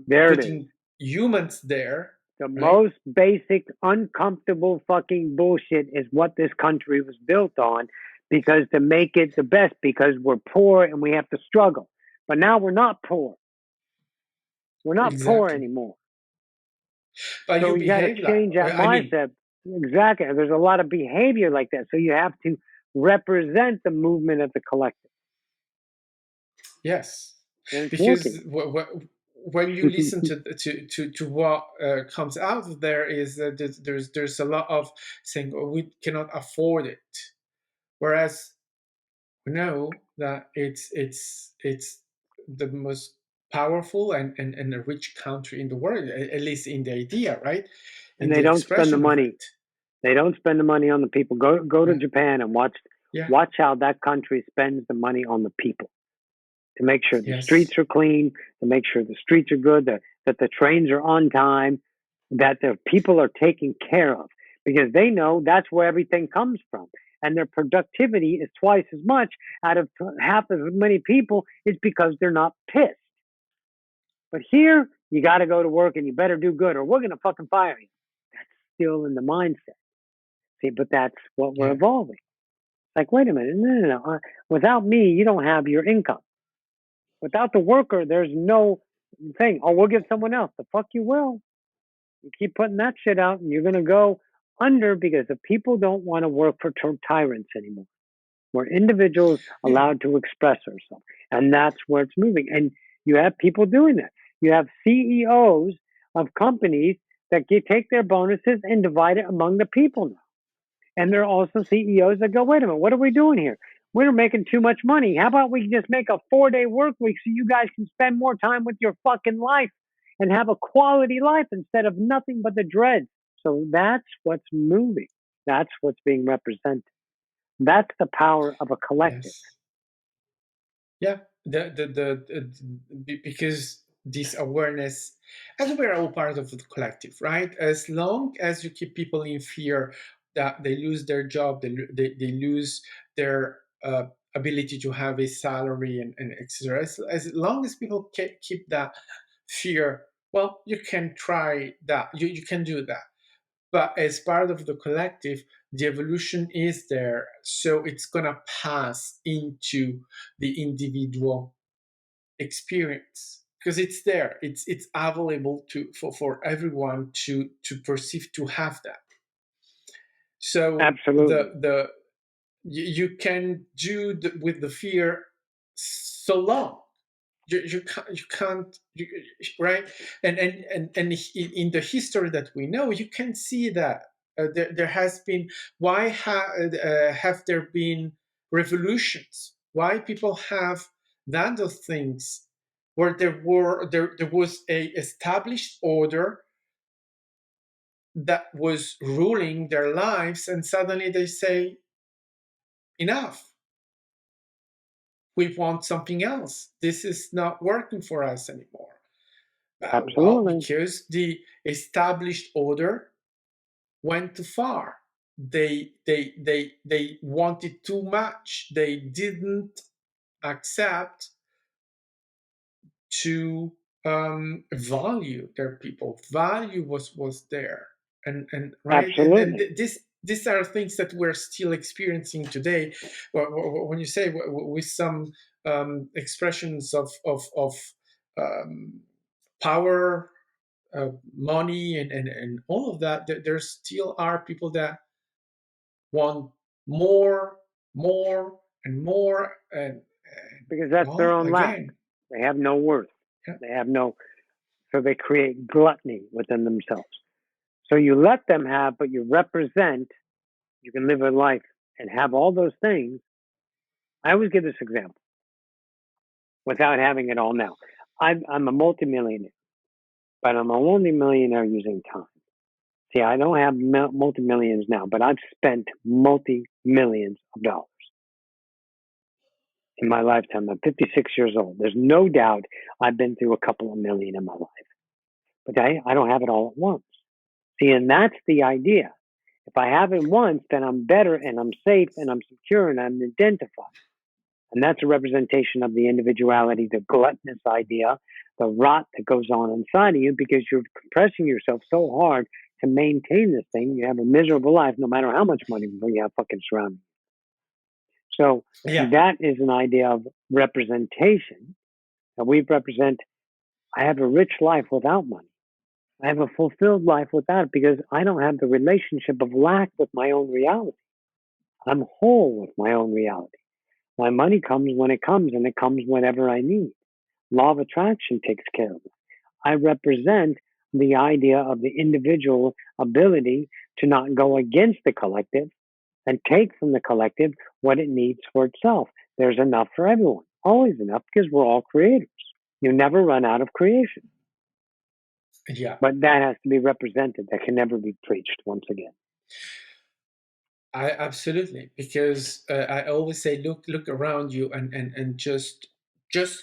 [SPEAKER 2] There it is.
[SPEAKER 1] putting humans there,
[SPEAKER 2] The
[SPEAKER 1] right?
[SPEAKER 2] most basic, uncomfortable fucking bullshit is what this country was built on because to make it the best, because we're poor and we have to struggle. But now we're not poor. We're not poor
[SPEAKER 1] Exactly.
[SPEAKER 2] anymore.
[SPEAKER 1] But
[SPEAKER 2] So
[SPEAKER 1] you
[SPEAKER 2] you got to
[SPEAKER 1] behave that.
[SPEAKER 2] change that
[SPEAKER 1] I mean,
[SPEAKER 2] mindset. Exactly. There's a lot of behavior like that. So you have to represent the movement of the collective.
[SPEAKER 1] yes,
[SPEAKER 2] And it's
[SPEAKER 1] because
[SPEAKER 2] working.
[SPEAKER 1] when you listen to what comes out of there is that there's a lot of saying, oh, we cannot afford it, whereas we know that it's the most powerful and a rich country in the world, at least in the idea, right,
[SPEAKER 2] And
[SPEAKER 1] in
[SPEAKER 2] they
[SPEAKER 1] the
[SPEAKER 2] don't spend the
[SPEAKER 1] expression of
[SPEAKER 2] money.
[SPEAKER 1] it.
[SPEAKER 2] They don't spend the money on the people. Go to
[SPEAKER 1] Right.
[SPEAKER 2] Japan and
[SPEAKER 1] Yeah.
[SPEAKER 2] watch how that country spends the money on the people to make sure the streets
[SPEAKER 1] Yes.
[SPEAKER 2] are clean, to make sure the streets are good, that the trains are on time, that the people are taken care of because they know that's where everything comes from. And their productivity is twice as much out of half as many people is because they're not pissed. But here, you got to go to work and you better do good or we're going to fucking fire you. That's still in the mindset. See, but that's what we're
[SPEAKER 1] Yeah.
[SPEAKER 2] evolving. Like, wait a minute, no. Without me, you don't have your income. Without the worker, there's no thing. Oh, we'll get someone else. The fuck you will. You keep putting that shit out, and you're gonna go under because the people don't want to work for tyrants anymore. We're individuals
[SPEAKER 1] Yeah.
[SPEAKER 2] allowed to express ourselves, and that's where it's moving. And you have people doing that. You have CEOs of companies that take their bonuses and divide it among the people now. And there are also CEOs that go, wait a minute, what are we doing here? We're making too much money. How about we just make a 4-day work week so you guys can spend more time with your fucking life and have a quality life instead of nothing but the dread? So that's what's moving. That's what's being represented. That's the power of a collective.
[SPEAKER 1] Yes. Yeah, because this awareness, as we're all part of the collective, right? As long as you keep people in fear that they lose their job, they lose their ability to have a salary and etc. As long as people keep that fear, well, you can try that. You can do that. But as part of the collective, the evolution is there, so it's gonna pass into the individual experience because it's there. It's available to for everyone to perceive, to have that. So
[SPEAKER 2] Absolutely.
[SPEAKER 1] you can do with the fear so long. You can't right, and in the history that we know, you can see that there has been, why have there been revolutions, why people have done those things, where there was a established order that was ruling their lives, and suddenly they say, enough, we want something else, this is not working for us anymore. Well,
[SPEAKER 2] Absolutely.
[SPEAKER 1] because the established order went too far. They wanted too much. They didn't accept to value their people. Value was there, and right, and
[SPEAKER 2] Absolutely.
[SPEAKER 1] this these are things that we're still experiencing today. When you say with some expressions of um, power, money, and all of that, there still are people that want more, more, and more, and
[SPEAKER 2] because that's their
[SPEAKER 1] well,
[SPEAKER 2] own lack.
[SPEAKER 1] again,
[SPEAKER 2] They have no worth.
[SPEAKER 1] yeah,
[SPEAKER 2] They have no, so they create gluttony within themselves. So you let them have, but you represent, you can live a life and have all those things. I always give this example without having it all now. I'm a multimillionaire, but I'm a multimillionaire using time. See, I don't have multi-millions now, but I've spent multi-millions of dollars in my lifetime. I'm 56 years old. There's no doubt I've been through a couple of million in my life, but I don't have it all at once. See, and that's the idea. If I have it once, then I'm better and I'm safe and I'm secure and I'm identified. And that's a representation of the individuality, the gluttonous idea, the rot that goes on inside of you because you're compressing yourself so hard to maintain this thing. You have a miserable life no matter how much money you have fucking surrounding you. So
[SPEAKER 1] yeah,
[SPEAKER 2] that is an idea of representation. And we represent, I have a rich life without money. I have a fulfilled life without it because I don't have the relationship of lack with my own reality. I'm whole with my own reality. My money comes when it comes and it comes whenever I need. Law of attraction takes care of it. I represent the idea of the individual ability to not go against the collective and take from the collective what it needs for itself. There's enough for everyone, always enough because we're all creators. You never run out of creation,
[SPEAKER 1] yeah.
[SPEAKER 2] but that has to be represented. That can never be preached once again.
[SPEAKER 1] I absolutely, because I always say, look around you, and just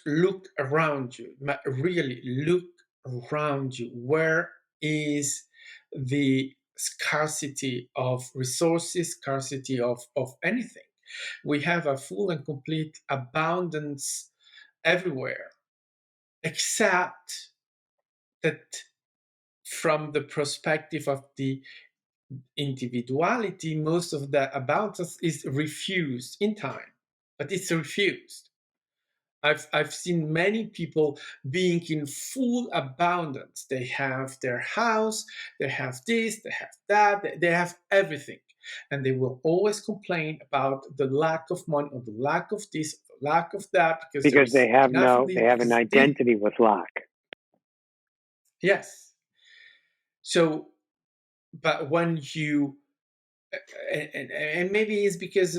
[SPEAKER 1] look around you. Really look around you. Where is the scarcity of resources, scarcity of anything? We have a full and complete abundance everywhere, except that from the perspective of the individuality, most of that about us is refused in time, but it's refused. I've seen many people being in full abundance. They have their house, they have this, they have that, they have everything. And they will always complain about the lack of money or the lack of this, the lack of that, because there
[SPEAKER 2] Because
[SPEAKER 1] is enough of
[SPEAKER 2] they
[SPEAKER 1] this,
[SPEAKER 2] have an
[SPEAKER 1] because this.
[SPEAKER 2] identity with lack.
[SPEAKER 1] Yes. So, but when you and maybe it's because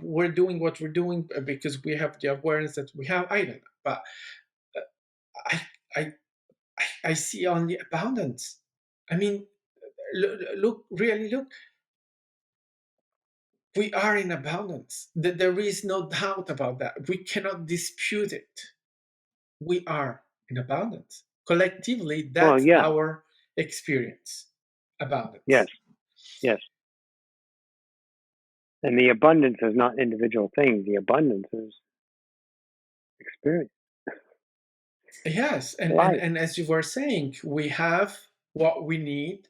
[SPEAKER 1] we're doing what we're doing because we have the awareness that we have. I don't know, but I I I see only abundance. I mean, look, really look. We are in abundance. There is no doubt about that. We cannot dispute it. We are in abundance. Collectively,
[SPEAKER 2] Well,
[SPEAKER 1] that's
[SPEAKER 2] yeah,
[SPEAKER 1] our experience.
[SPEAKER 2] yes,
[SPEAKER 1] Abundance.
[SPEAKER 2] yes. And the abundance is not individual things. The abundance is experience,
[SPEAKER 1] Yes,
[SPEAKER 2] life,
[SPEAKER 1] and as you were saying, we have what we need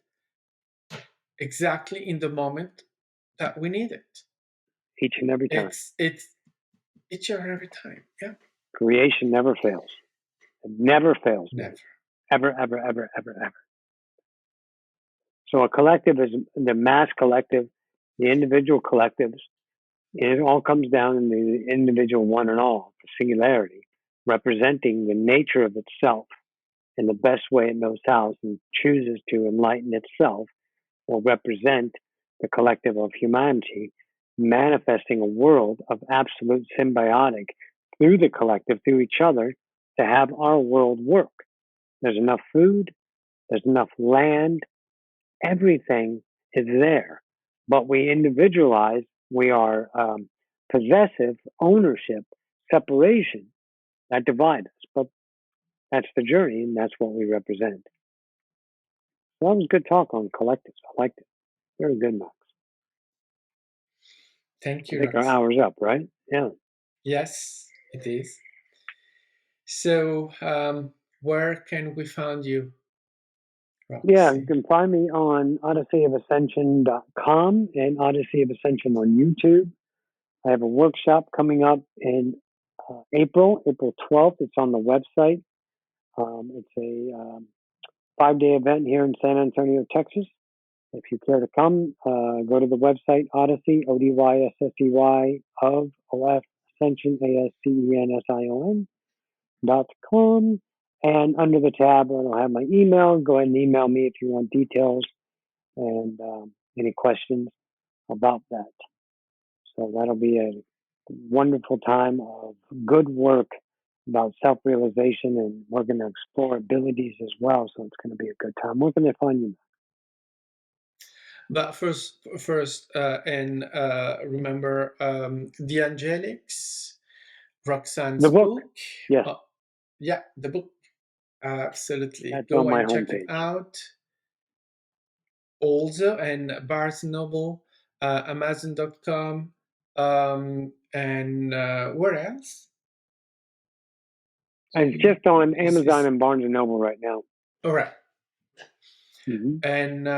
[SPEAKER 1] exactly in the moment that we need it.
[SPEAKER 2] each and every time.
[SPEAKER 1] It's each and every time. Yeah,
[SPEAKER 2] Creation never fails. It never fails, man.
[SPEAKER 1] never.
[SPEAKER 2] Ever, ever, ever, ever, ever. So a collective is the mass collective, the individual collectives. It all comes down to the individual one and all, the singularity, representing the nature of itself in the best way it knows how and chooses to enlighten itself will represent the collective of humanity, manifesting a world of absolute symbiotic through the collective, through each other, to have our world work. There's enough food, there's enough land, everything is there. But we individualize, we are possessive, ownership, separation that divide us. But that's the journey, and that's what we represent. Well, that was good talk on collectives. I liked it. Very good, Max.
[SPEAKER 1] Thank
[SPEAKER 2] I
[SPEAKER 1] you,
[SPEAKER 2] think our
[SPEAKER 1] Roxy.
[SPEAKER 2] hour's up, right? Yeah.
[SPEAKER 1] Yes, it is. So, where can we find you,
[SPEAKER 2] Yeah, you
[SPEAKER 1] Roxy?
[SPEAKER 2] can find me on odysseyofascension.com and Odyssey of Ascension on YouTube. I have a workshop coming up in April 12th. It's on the website. It's a 5-day event here in San Antonio, Texas. If you care to come, go to the website Odyssey, Odyssey, of OF Ascension, ASCENSION.com. And under the tab, it'll have my email. Go ahead and email me if you want details and any questions about that. So that'll be a wonderful time of good work about self realization, and we're going to explore abilities as well. So it's going to be a good time. Where can they find you?
[SPEAKER 1] But first, and remember the Angelics,
[SPEAKER 2] The
[SPEAKER 1] Roxanne's
[SPEAKER 2] book,
[SPEAKER 1] book.
[SPEAKER 2] yes,
[SPEAKER 1] Uh, yeah, the book. Absolutely,
[SPEAKER 2] that's on
[SPEAKER 1] go
[SPEAKER 2] my
[SPEAKER 1] and check it
[SPEAKER 2] homepage.
[SPEAKER 1] out. Also, and Barnes Noble, Amazon.com, and where else?
[SPEAKER 2] And it's just on Amazon
[SPEAKER 1] Is
[SPEAKER 2] and Barnes and Noble right now.
[SPEAKER 1] all right.
[SPEAKER 2] Mm-hmm.
[SPEAKER 1] And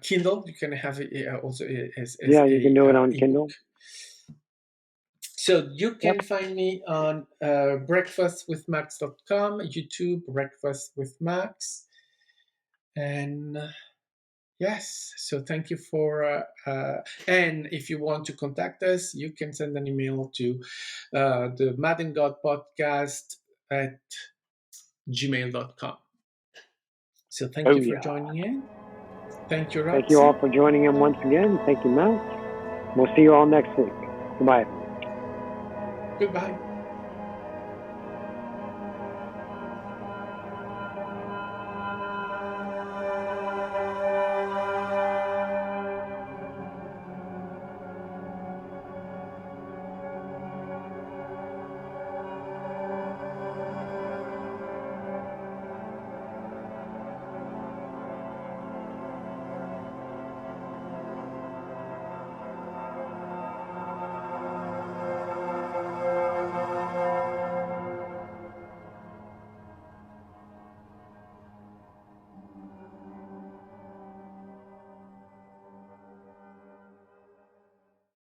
[SPEAKER 1] Kindle, you can have it also as
[SPEAKER 2] Yeah, you can
[SPEAKER 1] a
[SPEAKER 2] do it on
[SPEAKER 1] ebook.
[SPEAKER 2] Kindle.
[SPEAKER 1] So you
[SPEAKER 2] Yep.
[SPEAKER 1] can find me on breakfastwithmax.com, YouTube, Breakfast with Max. And yes, so thank you for, and if you want to contact us, you can send an email to the Madden God podcast at gmail.com. So thank
[SPEAKER 2] Oh,
[SPEAKER 1] you for
[SPEAKER 2] yeah.
[SPEAKER 1] joining in. Thank you,
[SPEAKER 2] Thank you all
[SPEAKER 1] Roxy.
[SPEAKER 2] for joining in once again. Thank you, Mouse. We'll see you all next week. Goodbye, everyone.
[SPEAKER 1] Goodbye.